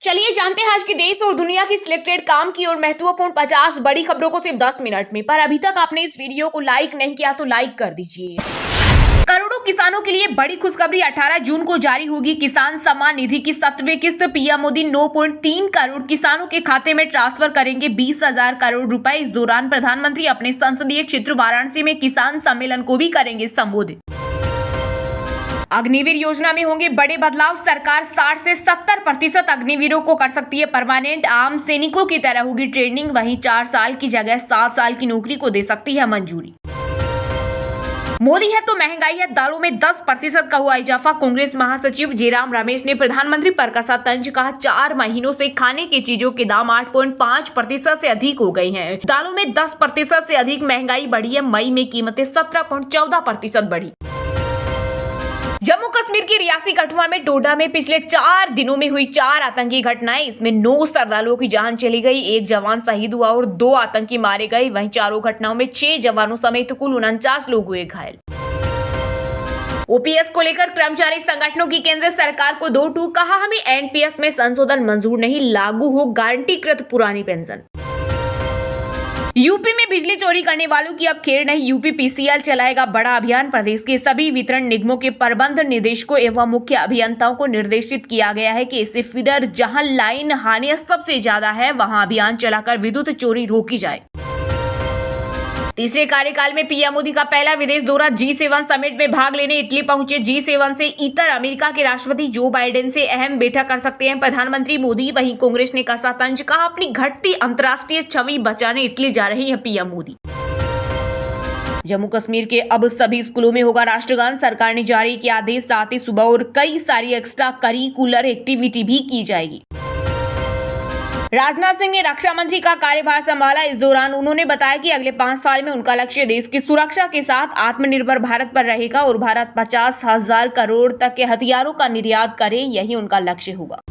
चलिए जानते हैं आज के देश और दुनिया की सिलेक्टेड काम की और महत्वपूर्ण 50 बड़ी खबरों को सिर्फ 10 मिनट में। पर अभी तक आपने इस वीडियो को लाइक नहीं किया तो लाइक कर दीजिए। करोड़ों किसानों के लिए बड़ी खुशखबरी। 18 जून को जारी होगी किसान सम्मान निधि की 7वीं किस्त। पीएम मोदी 9.3 करोड़ किसानों के खाते में ट्रांसफर करेंगे 20,000 करोड़ रुपए। इस दौरान प्रधानमंत्री अपने संसदीय क्षेत्र वाराणसी में किसान सम्मेलन को भी करेंगे संबोधित। अग्निवीर योजना में होंगे बड़े बदलाव। सरकार 60 से 70% अग्निवीरों को कर सकती है परमानेंट। आम सैनिकों की तरह होगी ट्रेनिंग। वहीं 4 साल की जगह 7 साल की नौकरी को दे सकती है मंजूरी। मोदी है तो महंगाई है, दालों में 10% का हुआ इजाफा। कांग्रेस महासचिव जयराम रमेश ने प्रधानमंत्री पर कसा तंज। कहा 4 महीनों से खाने की चीजों के दाम 8.5% से अधिक हो गए हैं। दालों में 10% से अधिक महंगाई बढ़ी है। मई में कीमतें 17.14% बढ़ी। जम्मू कश्मीर की रियासी कठुआ में डोडा में पिछले 4 दिनों में हुई 4 आतंकी घटनाएं। इसमें 9 श्रद्धालुओं की जान चली गई, 1 जवान शहीद हुआ और 2 आतंकी मारे गए। वहीं चारों घटनाओं में 6 जवानों समेत कुल 49 लोग हुए घायल। ओपीएस को लेकर कर्मचारी संगठनों की केंद्र सरकार को 2 टूक। कहा हमें एनपीएस में संशोधन मंजूर नहीं, लागू हो गारंटीकृत पुरानी पेंशन। यूपी में बिजली चोरी करने वालों की अब खैर नहीं। यूपीपीसीएल चलाएगा बड़ा अभियान। प्रदेश के सभी वितरण निगमों के प्रबंध निदेशकों एवं मुख्य अभियंताओं को निर्देशित किया गया है कि ऐसे फीडर जहां लाइन हानि सबसे ज्यादा है वहां अभियान चलाकर विद्युत चोरी रोकी जाए। तीसरे कार्यकाल में पीएम मोदी का पहला विदेश दौरा। G7 समिट में भाग लेने इटली पहुंचे। G7 से इतर अमेरिका के राष्ट्रपति जो बाइडेन से अहम बैठक कर सकते हैं प्रधानमंत्री मोदी। वहीं कांग्रेस ने कसा तंज। कहा अपनी घटती अंतर्राष्ट्रीय छवि बचाने इटली जा रहे हैं पीएम मोदी। जम्मू कश्मीर के अब सभी स्कूलों में होगा राष्ट्रगान। सरकार ने जारी किया आदेश। साथ ही सुबह और कई सारी एक्स्ट्रा करिकुलर एक्टिविटी भी की जाएगी। राजनाथ सिंह ने रक्षा मंत्री का कार्यभार संभाला। इस दौरान उन्होंने बताया कि अगले 5 साल में उनका लक्ष्य देश की सुरक्षा के साथ आत्मनिर्भर भारत पर रहेगा और भारत 50,000 करोड़ तक के हथियारों का निर्यात करे, यही उनका लक्ष्य होगा।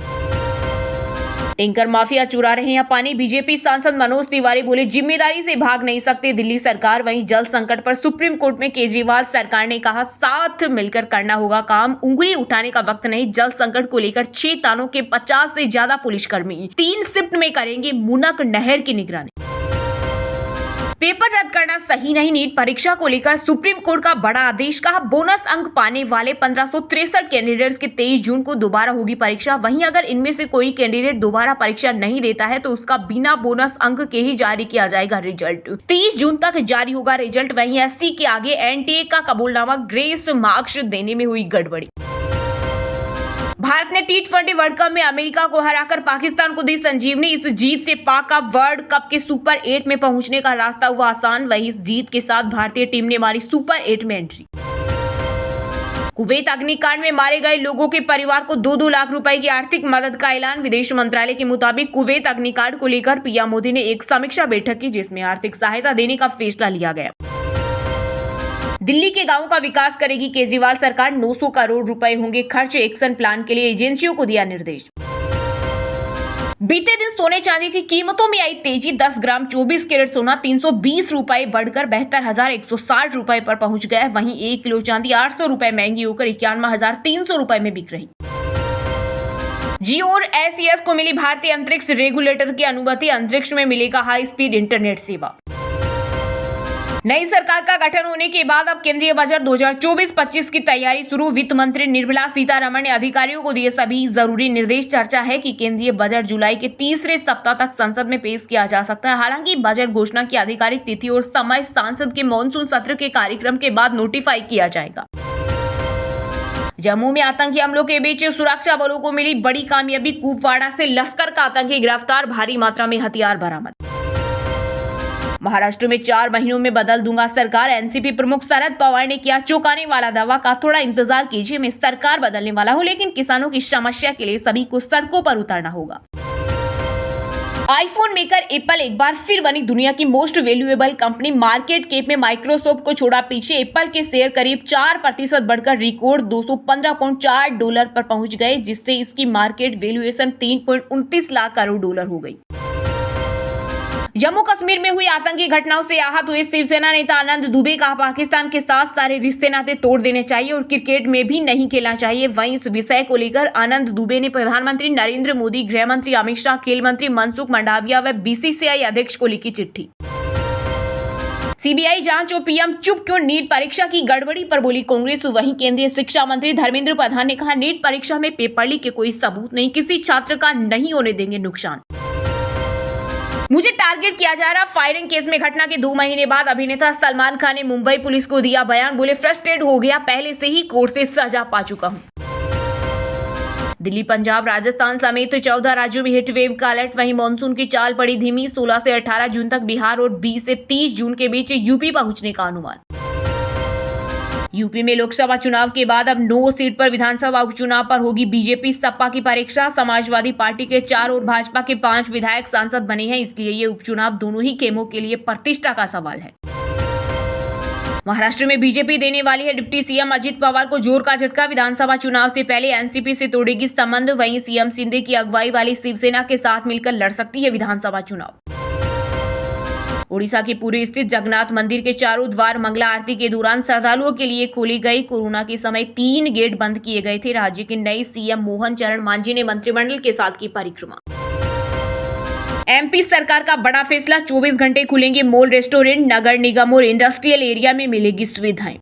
टैंकर माफिया चुरा रहे हैं पानी। बीजेपी सांसद मनोज तिवारी बोले जिम्मेदारी से भाग नहीं सकती दिल्ली सरकार। वहीं जल संकट पर सुप्रीम कोर्ट में केजरीवाल सरकार ने कहा साथ मिलकर करना होगा काम, उंगली उठाने का वक्त नहीं। जल संकट को लेकर 6 थानों के 50 से ज्यादा पुलिसकर्मी 3 शिफ्ट में करेंगे मुनक नहर की निगरानी। पेपर रद्द करना सही नहीं। नीट परीक्षा को लेकर सुप्रीम कोर्ट का बड़ा आदेश। कहा बोनस अंक पाने वाले 1563 कैंडिडेट्स की 23 जून को दोबारा होगी परीक्षा। वहीं अगर इनमें से कोई कैंडिडेट दोबारा परीक्षा नहीं देता है तो उसका बिना बोनस अंक के ही जारी किया जाएगा रिजल्ट। 30 जून तक जारी होगा रिजल्ट। वहीं एससी के आगे एनटीए का कबूलनामा ग्रेस मार्क्स देने में हुई गड़बड़ी। भारत ने T20 वर्ल्ड कप में अमेरिका को हराकर पाकिस्तान को दी संजीवनी। इस जीत से पाक का वर्ल्ड कप के सुपर 8 में पहुंचने का रास्ता हुआ आसान। वहीं इस जीत के साथ भारतीय टीम ने मारी सुपर 8 में एंट्री। कुवैत अग्निकांड में मारे गए लोगों के परिवार को 2-2 लाख रुपए की आर्थिक मदद का ऐलान। विदेश मंत्रालय के मुताबिक कुवैत अग्निकांड को लेकर पीएम मोदी ने एक समीक्षा बैठक की जिसमें आर्थिक सहायता देने का फैसला लिया गया। दिल्ली के गांवों का विकास करेगी केजरीवाल सरकार। 900 करोड़ रुपए होंगे खर्च। एक्शन प्लान के लिए एजेंसियों को दिया निर्देश। बीते दिन सोने चांदी की कीमतों में आई तेजी। 10 ग्राम 24 कैरेट सोना 320 रुपए बढ़कर 72,160 रुपए पर पहुंच गया। वहीं 1 किलो चांदी 800 रुपए महंगी होकर 91,300 रुपए में बिक रही। जियो और एसईएस को मिली भारतीय अंतरिक्ष रेगुलेटर की अनुमति। अंतरिक्ष में मिलेगा हाई स्पीड इंटरनेट सेवा। नई सरकार का गठन होने के बाद अब केंद्रीय बजट 2024-25 की तैयारी शुरू। वित्त मंत्री निर्मला सीतारमण ने अधिकारियों को दिए सभी जरूरी निर्देश। चर्चा है कि केंद्रीय बजट जुलाई के तीसरे सप्ताह तक संसद में पेश किया जा सकता है। हालांकि बजट घोषणा की आधिकारिक तिथि और समय संसद के मॉनसून सत्र के कार्यक्रम के बाद नोटिफाई किया जाएगा। जम्मू में आतंकी हमलों के बीच सुरक्षा बलों को मिली बड़ी कामयाबी। कुपवाड़ा से लश्कर का आतंकी गिरफ्तार, भारी मात्रा में हथियार बरामद। महाराष्ट्र में 4 महीनों में बदल दूंगा सरकार। एनसीपी प्रमुख शरद पवार ने किया चौंकाने वाला दावा। का थोड़ा इंतजार कीजिए, मैं सरकार बदलने वाला हूं, लेकिन किसानों की समस्या के लिए सभी को सड़कों पर उतरना होगा। आईफोन मेकर एप्पल एक बार फिर बनी दुनिया की most valuable company. Market cap में माइक्रोसॉफ्ट को छोड़ा पीछे। एप्पल के शेयर करीब 4% बढ़कर रिकॉर्ड $215.4 पर पहुंच गए, जिससे इसकी मार्केट वैल्यूएशन $3.29 लाख करोड़ हो गई। जम्मू कश्मीर में हुई आतंकी घटनाओं से आहत हुए शिवसेना नेता आनंद दुबे कहा पाकिस्तान के साथ सारे रिश्ते नाते तोड़ देने चाहिए और क्रिकेट में भी नहीं खेलना चाहिए। वहीं इस विषय को लेकर आनंद दुबे ने प्रधानमंत्री नरेंद्र मोदी, गृह मंत्री अमित शाह, खेल मंत्री मनसुख मंडाविया व बीसीसीआई अध्यक्ष को लिखी चिट्ठी। सीबीआई जांच और पीएम चुप क्यों, नीट परीक्षा की गड़बड़ी पर बोली कांग्रेस। वहीं केंद्रीय शिक्षा मंत्री धर्मेंद्र प्रधान ने कहा नीट परीक्षा में पेपर लीक के कोई सबूत नहीं, किसी छात्र का नहीं होने देंगे नुकसान। मुझे टारगेट किया जा रहा, फायरिंग केस में घटना के 2 महीने बाद अभिनेता सलमान खान ने मुंबई पुलिस को दिया बयान। बोले फ्रस्ट्रेट हो गया, पहले से ही कोर्ट से सजा पा चुका हूं। दिल्ली, पंजाब, राजस्थान समेत 14 राज्यों में हीट वेव का अलर्ट। वहीं मानसून की चाल पड़ी धीमी, 16 से 18 जून तक बिहार और 20 से 30 जून के बीच यूपी पहुंचने का अनुमान। यूपी में लोकसभा चुनाव के बाद अब 9 सीट पर विधानसभा उपचुनाव पर होगी बीजेपी सपा की परीक्षा। समाजवादी पार्टी के 4 और भाजपा के 5 विधायक सांसद बने हैं, इसलिए ये उपचुनाव दोनों ही खेमों के लिए प्रतिष्ठा का सवाल है। महाराष्ट्र में बीजेपी देने वाली है डिप्टी सीएम अजित पवार को जोर का झटका। विधानसभा चुनाव से पहले एनसीपी से तोड़ेगी संबंध। वहीं सीएम शिंदे की अगुवाई वाली शिवसेना के साथ मिलकर लड़ सकती है विधानसभा चुनाव। ओडिशा के पुरी स्थित जगन्नाथ मंदिर के चारों द्वार मंगला आरती के दौरान श्रद्धालुओं के लिए खोली गई। कोरोना के समय 3 गेट बंद किए गए थे। राज्य के नए सीएम मोहन चरण मांझी ने मंत्रिमंडल के साथ की परिक्रमा। एमपी सरकार का बड़ा फैसला, 24 घंटे खुलेंगे मॉल, रेस्टोरेंट, नगर निगम और इंडस्ट्रियल एरिया में मिलेगी सुविधाएं।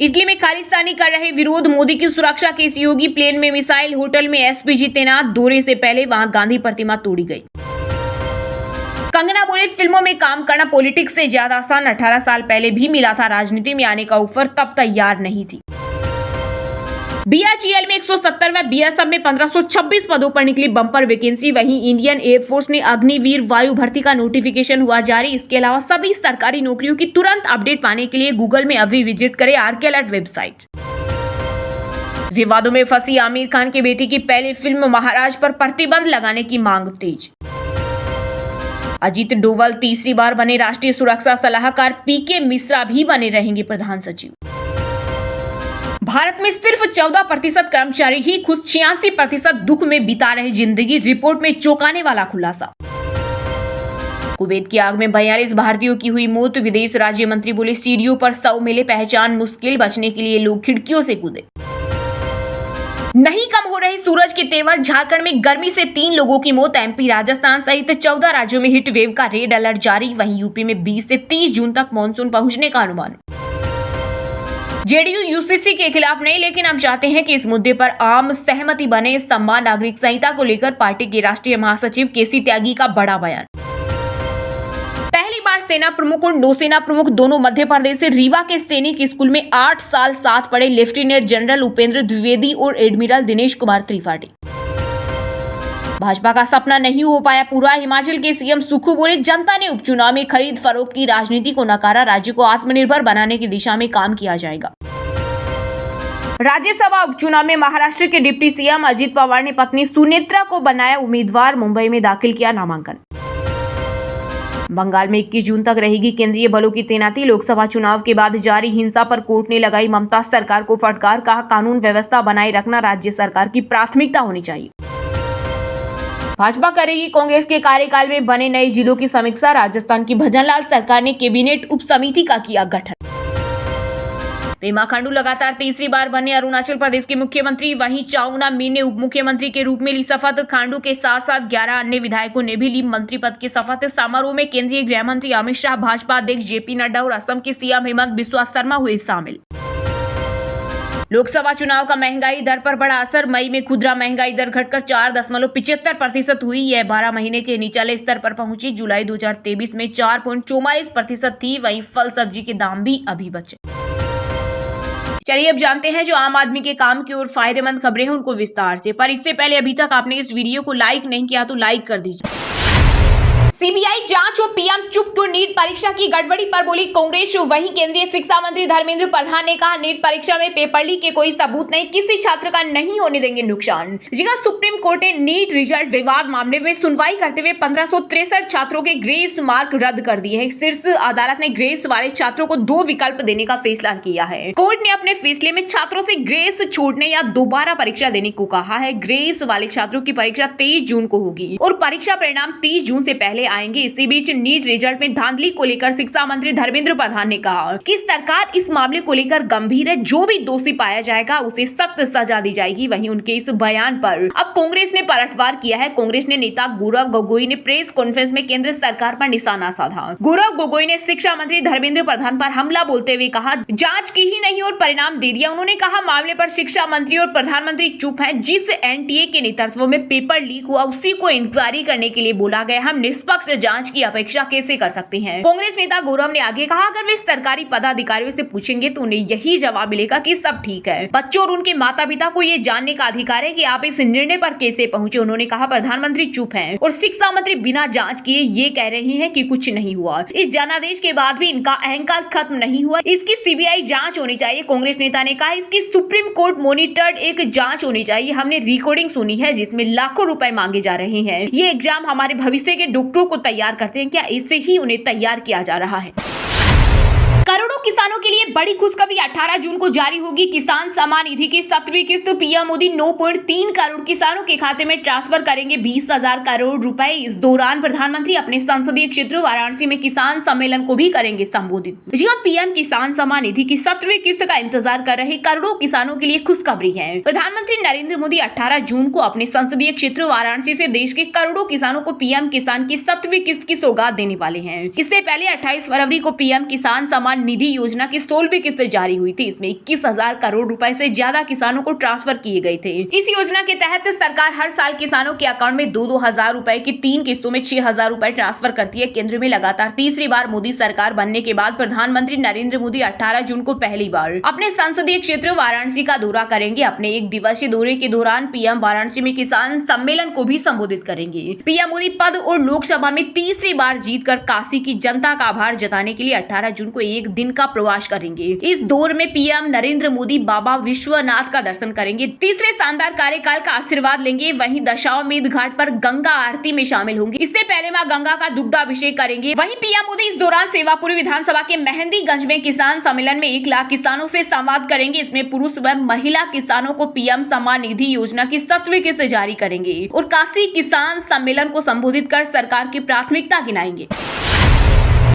इटली में खालिस्तानी कर रहे विरोध, मोदी की सुरक्षा केस, योगी प्लेन में मिसाइल, होटल में एसपीजी तैनात। दौरे से पहले वहां गांधी प्रतिमा तोड़ी गई। कंगना बोले फिल्मों में काम करना पॉलिटिक्स से ज्यादा आसान, 18 साल पहले भी मिला था राजनीति में आने का ऑफर, तब तैयार नहीं थी। बीएचईएल में 170 व बीएसएफ में 1526 पदों पर निकली बम्पर वैकेंसी। वहीं इंडियन एयरफोर्स ने अग्निवीर वायु भर्ती का नोटिफिकेशन हुआ जारी। इसके अलावा सभी सरकारी नौकरियों की तुरंत अपडेट पाने के लिए गूगल में अभी विजिट करें आरके अलर्ट वेबसाइट। विवादों में फंसी आमिर खान की बेटी की पहली फिल्म महाराज पर प्रतिबंध लगाने की मांग तेज। अजीत डोभाल तीसरी बार बने राष्ट्रीय सुरक्षा सलाहकार, पीके मिश्रा भी बने रहेंगे प्रधान सचिव। भारत में सिर्फ 14% कर्मचारी ही खुद, 86% दुख में बिता रहे जिंदगी। रिपोर्ट में चौंकाने वाला खुलासा। कुवैत की आग में 42 भारतीयों की हुई मौत। विदेश राज्य मंत्री बोले सीढ़ियों पर 100 मिले, पहचान मुश्किल, बचने के लिए लोग खिड़कियों से कूदे। नहीं कम हो रहे सूरज के तेवर, झारखंड में गर्मी से 3 लोगों की मौत। एमपी, राजस्थान सहित 14 राज्यों में हीट वेव का रेड अलर्ट जारी। वहीं यूपी में 20 से 30 जून तक मानसून पहुंचने का अनुमान। जेडीयू यूसीसी के खिलाफ नहीं, लेकिन हम चाहते हैं कि इस मुद्दे पर आम सहमति बने। समान नागरिक संहिता को लेकर पार्टी के राष्ट्रीय महासचिव केसी त्यागी का बड़ा बयान। पहली बार सेना प्रमुख और नौसेना प्रमुख दोनों मध्य प्रदेश से रीवा के सैनिक स्कूल में 8 साल साथ पढ़े लेफ्टिनेंट जनरल उपेंद्र द्विवेदी और एडमिरल दिनेश कुमार त्रिपाठी। भाजपा का सपना नहीं हो पाया पूरा। हिमाचल के सीएम सुक्खू बोले जनता ने उपचुनाव में खरीद फरोख्त की राजनीति को नकारा, राज्य को आत्मनिर्भर बनाने की दिशा में काम किया जाएगा। राज्यसभा उपचुनाव में महाराष्ट्र के डिप्टी सीएम अजित पवार ने पत्नी सुनेत्रा को बनाया उम्मीदवार, मुंबई में दाखिल किया नामांकन। बंगाल में 21 जून तक रहेगी केंद्रीय बलों की तैनाती। लोकसभा चुनाव के बाद जारी हिंसा पर कोर्ट ने लगाई ममता सरकार को फटकार, कहा कानून व्यवस्था बनाए रखना राज्य सरकार की प्राथमिकता होनी चाहिए। भाजपा करेगी कांग्रेस के कार्यकाल में बने नए जिलों की समीक्षा। राजस्थान की भजनलाल सरकार ने कैबिनेट उप समिति का किया गठन। पेमा खांडू लगातार तीसरी बार बने अरुणाचल प्रदेश के मुख्यमंत्री। वहीं चाउना मीन ने उप मुख्यमंत्री के रूप में ली शपथ। खांडू के साथ साथ 11 अन्य विधायकों ने भी ली मंत्री पद की शपथ। समारोह में केंद्रीय गृह मंत्री अमित शाह, भाजपा अध्यक्ष जेपी नड्डा और असम के सीएम हेमंत बिस्वा शर्मा हुए शामिल। लोकसभा चुनाव का महंगाई दर पर बड़ा असर। मई में खुदरा महंगाई दर घटकर 4.75% हुई। यह 12 महीने के निचले स्तर पर पहुंची। जुलाई 2023 में 4.44% थी। वहीं फल सब्जी के दाम भी अभी बचे। चलिए अब जानते हैं जो आम आदमी के काम की और फायदेमंद खबरें हैं उनको विस्तार से। पर इससे पहले अभी तक आपने इस वीडियो को लाइक नहीं किया तो लाइक कर दीजिए। सीबीआई जांच और पीएम चुप क्यों, नीट परीक्षा की गड़बड़ी पर बोली कांग्रेस। वहीं केंद्रीय शिक्षा मंत्री धर्मेंद्र प्रधान ने कहा नीट परीक्षा में पेपर लीक के कोई सबूत नहीं, किसी छात्र का नहीं होने देंगे नुकसान। जिसका सुप्रीम कोर्ट ने नीट रिजल्ट विवाद मामले में सुनवाई करते हुए 1563 छात्रों के ग्रेस मार्क रद्द कर दिए हैं। शीर्ष अदालत ने ग्रेस वाले छात्रों को 2 विकल्प देने का फैसला किया है। कोर्ट ने अपने फैसले में छात्रों से ग्रेस छोड़ने या दोबारा परीक्षा देने को कहा है। ग्रेस वाले छात्रों की परीक्षा 23 जून को होगी और परीक्षा परिणाम 30 जून से पहले आएंगे। इसी बीच नीट रिजल्ट में धांधली को लेकर शिक्षा मंत्री धर्मेंद्र प्रधान ने कहा कि सरकार इस मामले को लेकर गंभीर है, जो भी दोषी पाया जाएगा उसे सख्त सजा दी जाएगी। वहीं उनके इस बयान पर अब कांग्रेस ने पलटवार किया है। कांग्रेस ने नेता गौरव गोगोई ने प्रेस कॉन्फ्रेंस में केंद्र सरकार पर निशाना साधा। गौरव गोगोई ने शिक्षा मंत्री धर्मेंद्र प्रधान पर हमला बोलते हुए कहा, जांच की ही नहीं और परिणाम दे दिया। उन्होंने कहा, मामले पर शिक्षा मंत्री और प्रधानमंत्री चुप हैं। जिस एनटीए के नेतृत्व में पेपर लीक हुआ उसी को इंक्वायरी करने के लिए बोला गया। हम निष्पक्ष जांच की अपेक्षा कैसे कर सकते हैं। कांग्रेस नेता गौरव ने आगे कहा, अगर वे सरकारी पदाधिकारियों से पूछेंगे तो उन्हें यही जवाब मिलेगा कि सब ठीक है। बच्चों और उनके माता पिता को ये जानने का अधिकार है कि आप इस निर्णय पर कैसे पहुंचे। उन्होंने कहा, प्रधानमंत्री चुप हैं और शिक्षा मंत्री बिना जांच किए ये कह रही हैं कि कुछ नहीं हुआ। इस जनादेश के बाद भी इनका अहंकार खत्म नहीं हुआ। इसकी सीबीआई जांच होनी चाहिए। कांग्रेस नेता ने कहा, इसकी सुप्रीम कोर्ट मॉनिटर्ड एक जांच होनी चाहिए। हमने रिकॉर्डिंग सुनी है जिसमें लाखों रुपए मांगे जा रहे हैं। ये एग्जाम हमारे भविष्य के डॉक्टरों को तैयार करते हैं, क्या इससे ही उन्हें तैयार किया जा रहा है? करोड़ों किसानों के लिए बड़ी खुशखबरी, 18 जून को जारी होगी किसान सम्मान निधि की 7वीं किस्त। पीएम मोदी 9.3 करोड़ किसानों के खाते में ट्रांसफर करेंगे 20,000 करोड़ रुपए। इस दौरान प्रधानमंत्री अपने संसदीय क्षेत्र वाराणसी में किसान सम्मेलन को भी करेंगे संबोधित। जी हां, पीएम किसान सम्मान निधि की 7वीं किस्त का इंतजार कर रहे करोड़ों किसानों के लिए खुशखबरी है। प्रधानमंत्री नरेंद्र मोदी 18 जून को अपने संसदीय क्षेत्र वाराणसी से देश के करोड़ों किसानों को पीएम किसान की 7वीं किस्त की सौगात देने वाले हैं। इससे पहले 28 फरवरी को पीएम किसान सम्मान निधि योजना की 16वीं किस्त जारी हुई थी। इसमें 21,000 करोड़ रुपए से ज्यादा किसानों को ट्रांसफर किए गए थे। इस योजना के तहत सरकार हर साल किसानों के अकाउंट में 2-2 हजार रुपए की 3 किस्तों में 6,000 रुपए ट्रांसफर करती है। केंद्र में लगातार तीसरी बार मोदी सरकार बनने के बाद प्रधानमंत्री नरेंद्र मोदी 18 जून को पहली बार अपने संसदीय क्षेत्र वाराणसी का दौरा करेंगे। अपने 1 दिवसीय दौरे के दौरान पीएम वाराणसी में किसान सम्मेलन को भी संबोधित करेंगे। पीएम मोदी पद और लोकसभा में तीसरी बार जीतकर काशी की जनता का आभार जताने के लिए 18 जून को एक दिन का प्रवास करेंगे। इस दौर में पीएम नरेंद्र मोदी बाबा विश्वनाथ का दर्शन करेंगे, तीसरे शानदार कार्यकाल का आशीर्वाद लेंगे। वहीं दशाश्वमेध घाट पर गंगा आरती में शामिल होंगे। इससे पहले मां गंगा का दुग्धाभिषेक करेंगे। वहीं पीएम मोदी इस दौरान सेवापुरी विधानसभा के मेहंदीगंज में किसान सम्मेलन में 1 लाख किसानों से संवाद करेंगे। इसमें पुरुष व महिला किसानों को पीएम सम्मान निधि योजना की 7वीं किस्त जारी करेंगे और काशी किसान सम्मेलन को संबोधित कर सरकार की प्राथमिकता गिनाएंगे।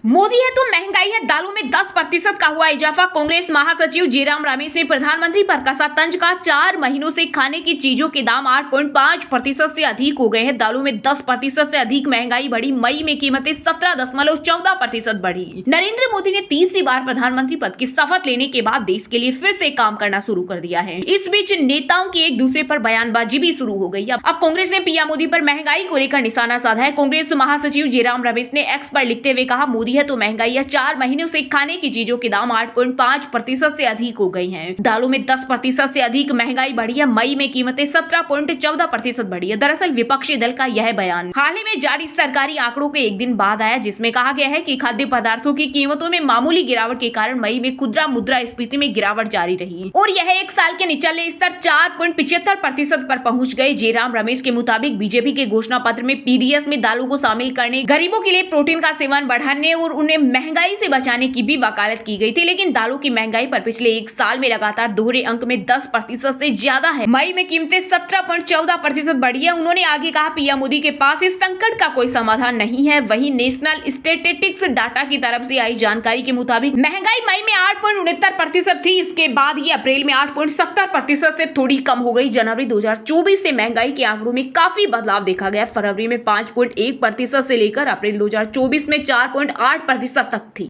मोदी है तो महंगाई है, दालों में 10% का हुआ इजाफा। कांग्रेस महासचिव जयराम रमेश ने प्रधानमंत्री पर कसा तंज का 4 महीनों से खाने की चीजों के दाम 8.5% से अधिक हो गए हैं। दालों में 10% से अधिक महंगाई बढ़ी। मई में कीमतें 17.14% बढ़ी। नरेंद्र मोदी ने तीसरी बार प्रधानमंत्री पद की शपथ लेने के बाद देश के लिए फिर से काम करना शुरू कर दिया है। इस बीच नेताओं की एक दूसरे पर बयानबाजी भी शुरू हो गई। अब कांग्रेस ने पीएम मोदी पर महंगाई को लेकर निशाना साधा है। कांग्रेस महासचिव जयराम रमेश ने एक्स पर लिखते हुए कहा, मोदी है तो महंगाई है। 4 महीनों से खाने की चीजों के दाम 8.5% से अधिक हो गई हैं। दालों में 10% से अधिक महंगाई बढ़ी है। मई में कीमतें 17.14% बढ़ी है। दरअसल विपक्षी दल का यह बयान हाल ही में जारी सरकारी आंकड़ों के एक दिन बाद आया, जिसमें कहा गया है कि खाद्य पदार्थों की कीमतों में मामूली गिरावट के कारण मई में खुदरा मुद्रास्फीति में गिरावट जारी रही और यह 1 साल के निचले स्तर 4.75% पर पहुंच गए। जयराम रमेश के मुताबिक बीजेपी के घोषणा पत्र में पीडीएस में दालों को शामिल करने, गरीबों के लिए प्रोटीन का सेवन बढ़ाने और उन्हें महंगाई से बचाने की भी वकालत की गई थी। लेकिन दालों की महंगाई पर पिछले 1 साल में लगातार दोहरे अंक में 10% से ज्यादा है। मई में कीमतें 17.14% बढ़ी है। उन्होंने आगे कहा, पीएम मोदी के पास इस संकट का कोई समाधान नहीं है। वहीं नेशनल स्टैटिस्टिक्स डाटा की तरफ से आई जानकारी के मुताबिक महंगाई मई में 8.69% थी। इसके बाद ये अप्रैल में 8.70% से थोड़ी कम हो गई। जनवरी 2024 से महंगाई के आंकड़ों में काफी बदलाव देखा गया। फरवरी में 5.1% से लेकर अप्रैल 2024 में 4.8% तक थी।